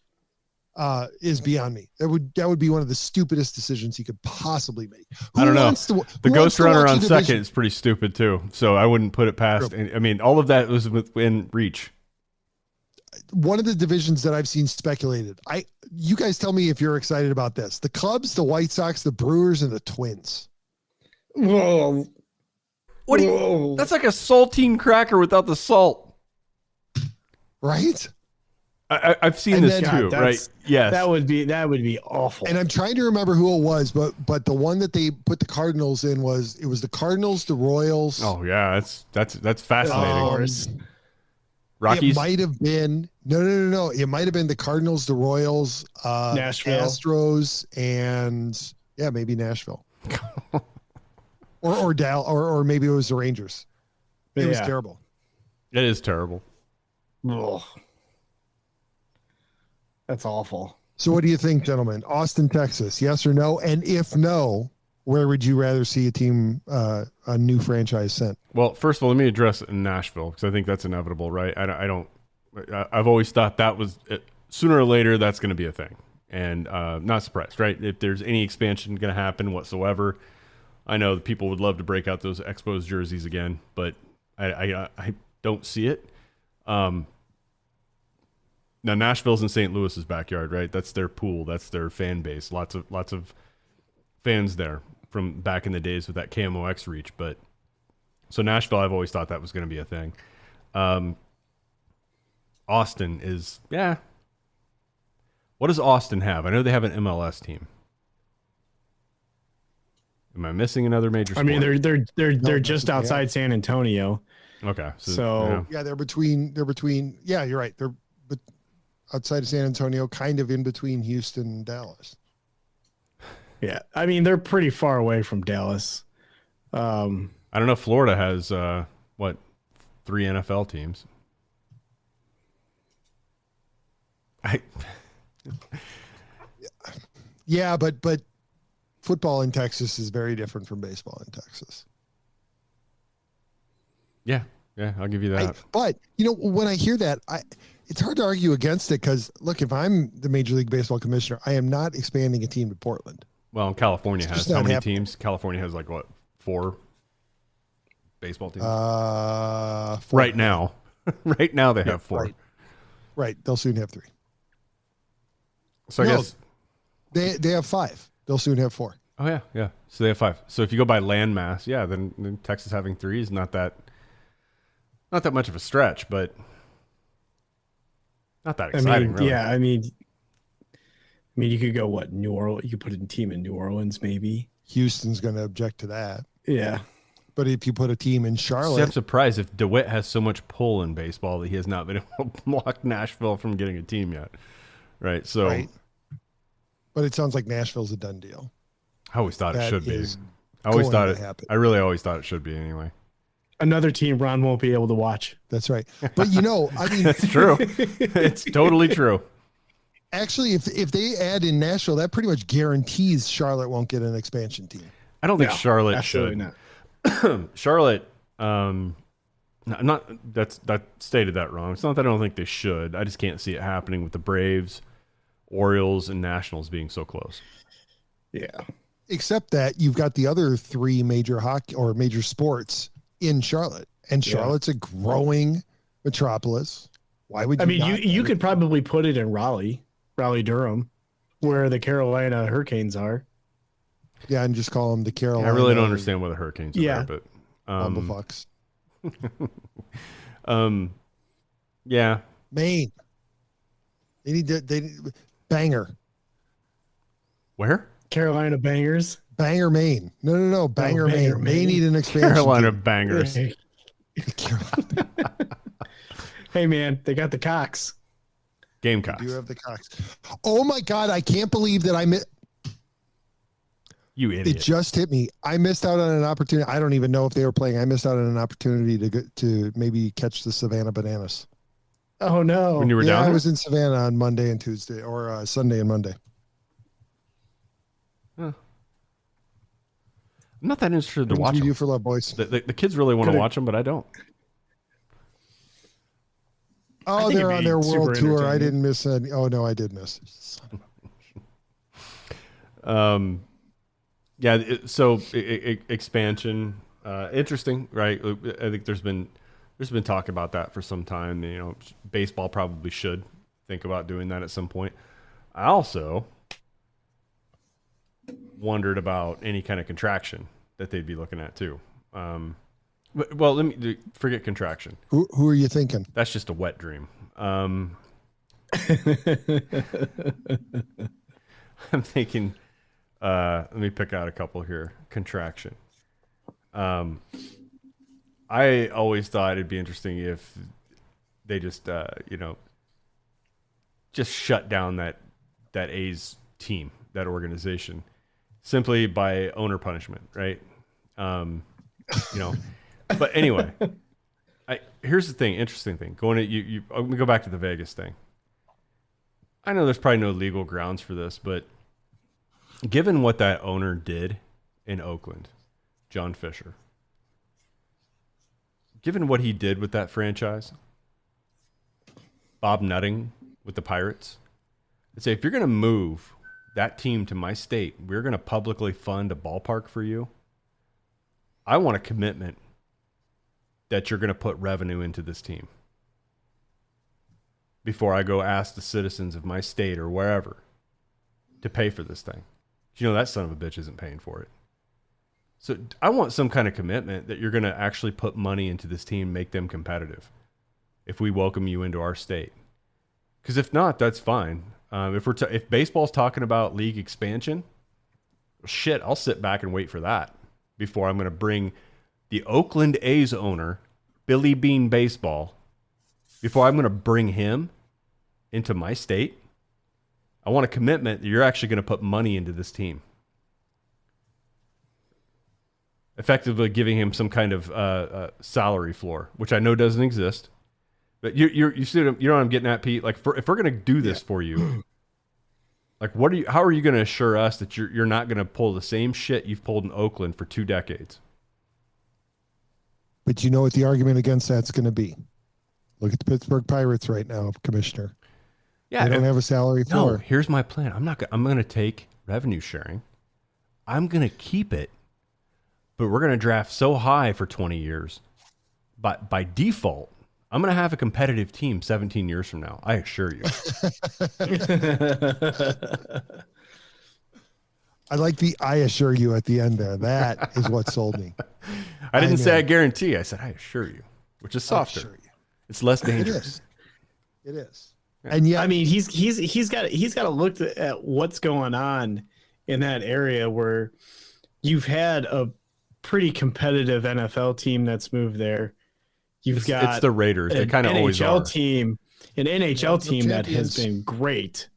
is beyond me. That would be one of the stupidest decisions he could possibly make. I don't know. The ghost runner on second is pretty stupid too. So I wouldn't put it past. I mean, all of that was within reach. One of the divisions that I've seen speculated. You guys tell me if you're excited about this. The Cubs, the White Sox, the Brewers, and the Twins. Whoa. What? That's like a saltine cracker without the salt. Right? I've seen this too, right? Yes. That would be awful. And I'm trying to remember who it was, but the one that they put the Cardinals in was the Cardinals, the Royals. Oh yeah, that's fascinating. Rockies. It might have been no. It might have been the Cardinals, the Royals, Nashville, Astros, and maybe Nashville, or maybe it was the Rangers. It was terrible. It is terrible. Ugh. That's awful. So what do you think, gentlemen? Austin, Texas, yes or no? And if no, where would you rather see a team, a new franchise sent? Well, first of all, let me address it in Nashville because I think that's inevitable, right? I've always thought that was sooner or later that's going to be a thing, and not surprised, right? If there's any expansion going to happen whatsoever, I know that people would love to break out those Expos jerseys again, but I don't see it. Now Nashville's in St. Louis's backyard, right? That's their pool. That's their fan base. Lots of fans there from back in the days with that KMOX reach. But so Nashville, I've always thought that was going to be a thing. Austin is, What does Austin have? I know they have an MLS team. Am I missing another major sport? I mean, they're just outside San Antonio. Okay. So they're between. Yeah, you're right. They're outside of San Antonio, kind of in between Houston and Dallas. Yeah, I mean, they're pretty far away from Dallas. I don't know. Florida has 3 NFL teams. Yeah, but football in Texas is very different from baseball in Texas. Yeah, I'll give you that. But when I hear that, it's hard to argue against it because, look, if I'm the Major League Baseball commissioner, I am not expanding a team to Portland. Well, California has how many teams? California has 4 baseball teams? 4. Right now. Right now they have 4. Right. They'll soon have 3. So I guess they have 5. They'll soon have 4. Oh yeah. So they have 5. So if you go by land mass, then Texas having 3 is not that much of a stretch, but not that exciting, really. Yeah, I mean, you could go New Orleans. You could put a team in New Orleans, maybe. Houston's going to object to that. Yeah, but if you put a team in Charlotte, I'm surprised if DeWitt has so much pull in baseball that he has not been able to block Nashville from getting a team yet. Right. So, but it sounds like Nashville's a done deal. I always thought it should be. I really always thought it should be anyway. Another team Ron won't be able to watch. That's right. But I mean, that's true. It's totally true. Actually, if they add in Nashville, that pretty much guarantees Charlotte won't get an expansion team. I don't think Charlotte should. Not. Charlotte, that stated that wrong. It's not that I don't think they should. I just can't see it happening with the Braves, Orioles, and Nationals being so close. Yeah. Except that you've got the other 3 major hockey or major sports in Charlotte, and Charlotte's a growing metropolis. Why would you? I mean, you could probably put it in Raleigh, Durham, where the Carolina Hurricanes are. Yeah, and just call them the Carolina. I really don't understand why the Hurricanes are there, but Bumblefucks. Yeah. Maine. They need Banger. Where? Carolina Bangers. Banger, Maine. No. Banger, Maine. They need an expansion. Carolina Bangers. Hey, man, they got the Cox. Gamecocks. You have the Cox. Oh, my God. I can't believe that I missed. You idiot. It just hit me. I missed out on an opportunity. I don't even know if they were playing. I missed out on an opportunity to maybe catch the Savannah Bananas. Oh, no. When you were down I there? was in Savannah on Monday and Tuesday, or Sunday and Monday. Huh. I'm not that interested to watch You them. for love, boys. The kids really want to watch them, but I don't. Oh, they're on their world tour. I didn't miss any. Oh, no, I did miss. Yeah, so expansion, interesting, right? I think there's been talk about that for some time. You know, baseball probably should think about doing that at some point. I also wondered about any kind of contraction that they'd be looking at too. Well, let me forget contraction. Who are you thinking? That's just a wet dream. I'm thinking. Let me pick out a couple here. Contraction. I always thought it'd be interesting if they just, just shut down that A's team, that organization, simply by owner punishment, right? But anyway, here's the thing, interesting thing. I'm gonna go back to the Vegas thing. I know there's probably no legal grounds for this, but given what that owner did in Oakland, John Fisher, given what he did with that franchise, Bob Nutting with the Pirates, I'd say if you're going to move that team to my state, we're going to publicly fund a ballpark for you. I want a commitment that you're going to put revenue into this team before I go ask the citizens of my state or wherever to pay for this thing. You know, that son of a bitch isn't paying for it. So I want some kind of commitment that you're going to actually put money into this team, make them competitive if we welcome you into our state. Because if not, that's fine. If baseball's talking about league expansion, shit, I'll sit back and wait for that before I'm going to bring the Oakland A's owner, Billy Bean Baseball, before I'm going to bring him into my state. I want a commitment that you're actually going to put money into this team. Effectively giving him some kind of salary floor, which I know doesn't exist. But you see what I'm getting at, Pete? Like, if we're going to do this for you, like, how are you going to assure us that you're not going to pull the same shit you've pulled in Oakland for 2 decades? But you know what the argument against that's going to be? Look at the Pittsburgh Pirates right now, Commissioner. Yeah, they don't have a salary floor. No, here's my plan. I'm going to take revenue sharing. I'm going to keep it, but we're going to draft so high for 20 years. But by default, I'm going to have a competitive team 17 years from now. I assure you. I like the "I assure you" at the end there. That is what sold me. I didn't say I guarantee. I said I assure you, which is softer. It's less dangerous. It is. And yeah, I mean, he's got to look at what's going on in that area where you've had a pretty competitive NFL team that's moved there. It's the Raiders. They kind of always are. An NHL team that has been great.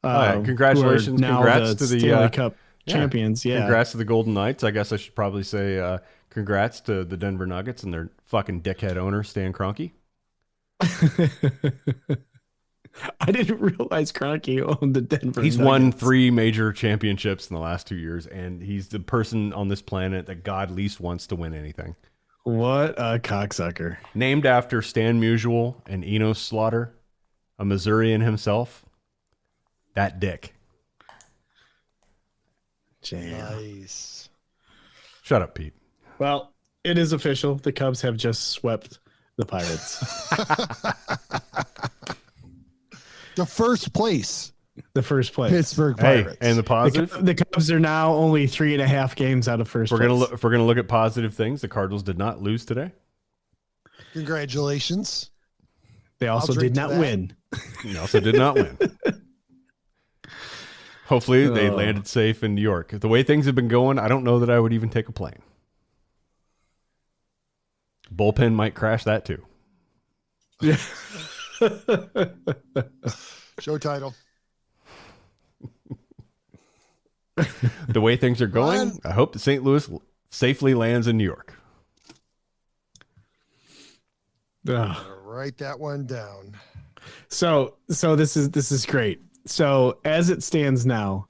Congratulations! Congrats to the Stanley Cup champions. Yeah, congrats to the Golden Knights. I guess I should probably say congrats to the Denver Nuggets and their fucking dickhead owner Stan Kroenke. I didn't realize Kroenke owned the Denver He's Nuggets. won 3 major championships in the last 2 years, and he's the person on this planet that God least wants to win anything. What a cocksucker. Named after Stan Musial and Enos Slaughter, a Missourian himself. That dick. Nice. Shut up, Pete. Well, it is official. The Cubs have just swept the Pirates. The first place. Pittsburgh Pirates. Hey, and the positive? The Cubs are now only 3.5 games out of first place. If we're gonna look at positive things, the Cardinals did not lose today. Congratulations. They also did not win. They also did not win. Hopefully they landed safe in New York. The way things have been going, I don't know that I would even take a plane. Bullpen might crash that too. Yeah. Show title. The way things are going, I hope that St. Louis safely lands in New York. Write that one down. So this is great. So as it stands now,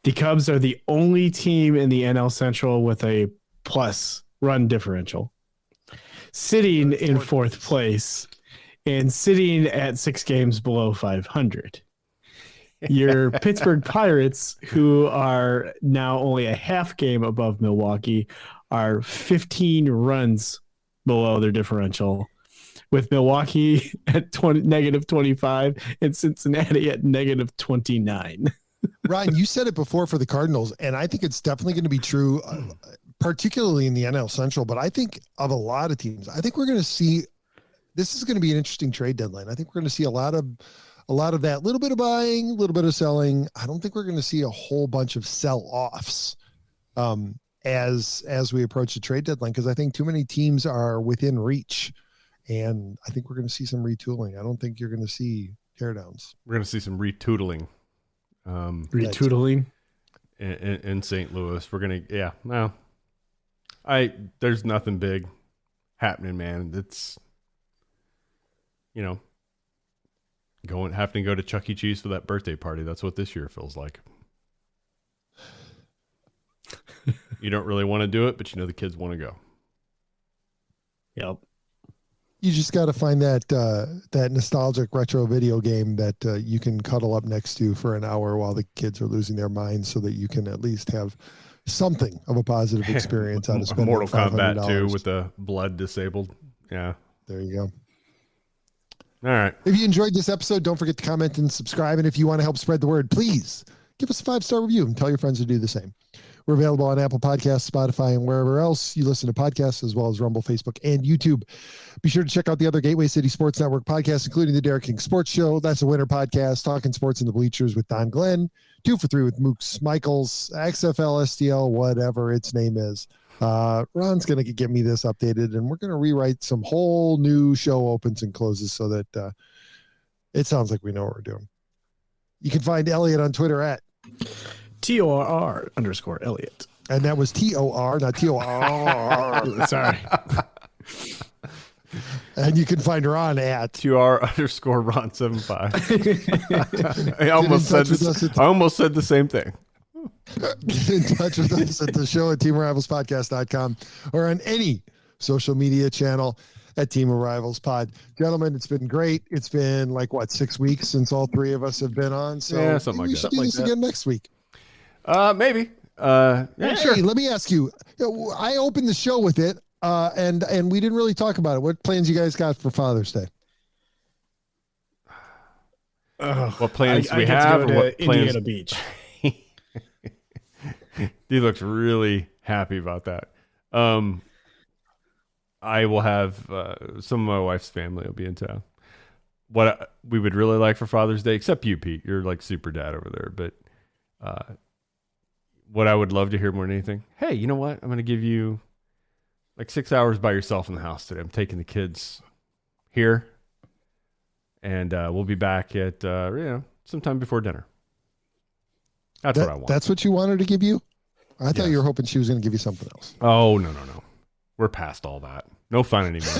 the Cubs are the only team in the NL Central with a plus run differential, sitting in fourth place and sitting at 6 games below 500. Your Pittsburgh Pirates, who are now only a half game above Milwaukee, are 15 runs below their differential, with Milwaukee at negative 25 and Cincinnati at negative 29. Ryan, you said it before for the Cardinals, and I think it's definitely going to be true, particularly in the NL Central, but I think of a lot of teams. I think we're going to see, this is going to be an interesting trade deadline. I think we're going to see a lot of that, little bit of buying, a little bit of selling. I don't think we're going to see a whole bunch of sell-offs as we approach the trade deadline, because I think too many teams are within reach, and I think we're going to see some retooling. I don't think you're going to see teardowns. We're going to see some retootling. Retootling in St. Louis. We're going to, there's nothing big happening, man. It's, having to go to Chuck E. Cheese for that birthday party. That's what this year feels like. You don't really want to do it, but the kids want to go. Yep. You just got to find that nostalgic retro video game that you can cuddle up next to for an hour while the kids are losing their minds, so that you can at least have something of a positive experience out of spending Mortal Kombat $500. 2 with the blood disabled. Yeah. There you go. All right. If you enjoyed this episode, don't forget to comment and subscribe. And if you want to help spread the word, please give us a 5-star review and tell your friends to do the same. We're available on Apple Podcasts, Spotify, and wherever else you listen to podcasts, as well as Rumble, Facebook, and YouTube. Be sure to check out the other Gateway City Sports Network podcasts, including the Derek King Sports Show. That's a winter podcast, Talking Sports in the Bleachers with Don Glenn, 2 for 3 with Mooks Michaels, XFL, STL, whatever its name is. Ron's going to get me this updated, and we're going to rewrite some whole new show opens and closes so that it sounds like we know what we're doing. You can find Elliott on Twitter at TOR_Elliott. And that was TOR, not TOR. Sorry. And you can find Ron at TR_Ron75. I almost said the same thing. Get in touch with us at the show at teamrivalspodcast.com or on any social media channel at Team of Rivals Pod. Gentlemen, it's been great. It's been 6 weeks since all 3 of us have been on. So yeah, something like that. We should do this again next week. Maybe. Sure. Let me ask you. I opened the show with it, and we didn't really talk about it. What plans you guys got for Father's Day? What plans we have? To or what plans? Indiana Beach. He looks really happy about that. I will have some of my wife's family will be in town. What we would really like for Father's Day, except you, Pete, you're like super dad over there. But what I would love to hear more than anything, hey, you know what? I'm going to give you 6 hours by yourself in the house today. I'm taking the kids here, and we'll be back at sometime before dinner. That's what I want. That's what you wanted to give you? I thought you were hoping she was going to give you something else. Oh, no. We're past all that. No fun anymore.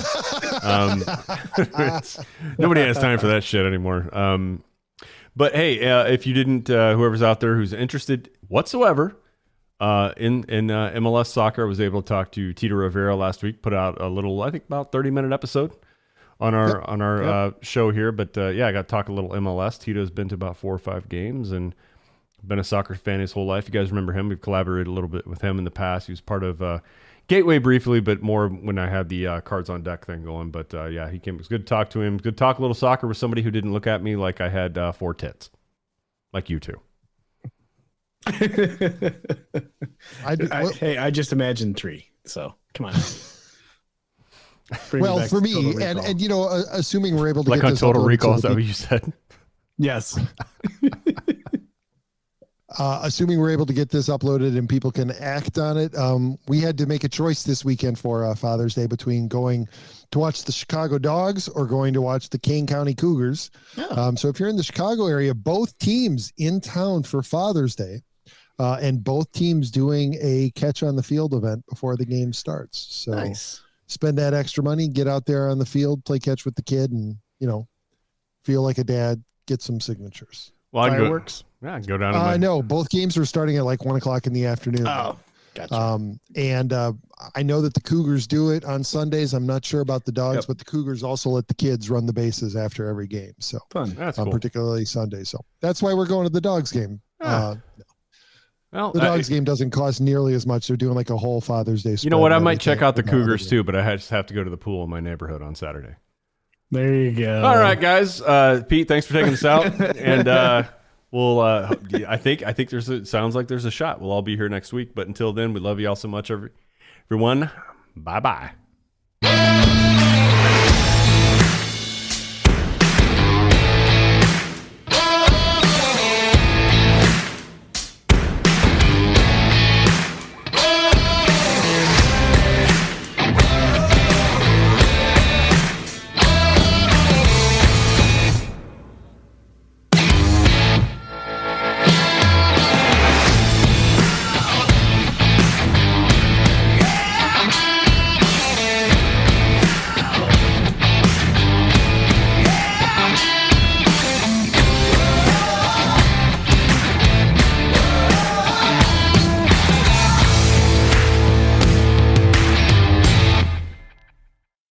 Nobody has time for that shit anymore. But hey, if you didn't, whoever's out there who's interested whatsoever in MLS soccer, I was able to talk to Tito Rivera last week. Put out a little, I think, about 30-minute episode on our show here. But I got to talk a little MLS. Tito's been to about 4 or 5 games and been a soccer fan his whole life. You guys remember him? We've collaborated a little bit with him in the past. He was part of Gateway briefly, but more when I had the cards on deck thing going. But yeah, he came. It was good to talk to him. Good to talk a little soccer with somebody who didn't look at me like I had 4 tits, like you two. Hey, I just imagined 3. So come on. Well, for me, and you know, assuming we're able to like get on this Total uploaded Recall, so is that what you said? Yes. Assuming we're able to get this uploaded and people can act on it, we had to make a choice this weekend for Father's Day between going to watch the Chicago Dogs or going to watch the Kane County Cougars. Oh. So if you're in the Chicago area, both teams in town for Father's Day, and both teams doing a catch on the field event before the game starts. So Nice. Spend that extra money, get out there on the field, play catch with the kid, and feel like a dad, get some signatures. Well, Fireworks? I can go down. To No, both games are starting at like 1:00 in the afternoon. Oh, gotcha. And I know that the Cougars do it on Sundays. I'm not sure about the Dogs, but the Cougars also let the kids run the bases after every game. So Fun. That's cool. Particularly Sunday. So that's why we're going to the Dogs game. Well, the Dogs game doesn't cost nearly as much. They're doing like a whole Father's Day. You know what? I might check out the Cougars too, but I just have to go to the pool in my neighborhood on Saturday. There you go. All right, guys. Pete, thanks for taking us out. And we'll. I think sounds like there's a shot. We'll all be here next week. But until then, we love you all so much, everyone. Bye bye.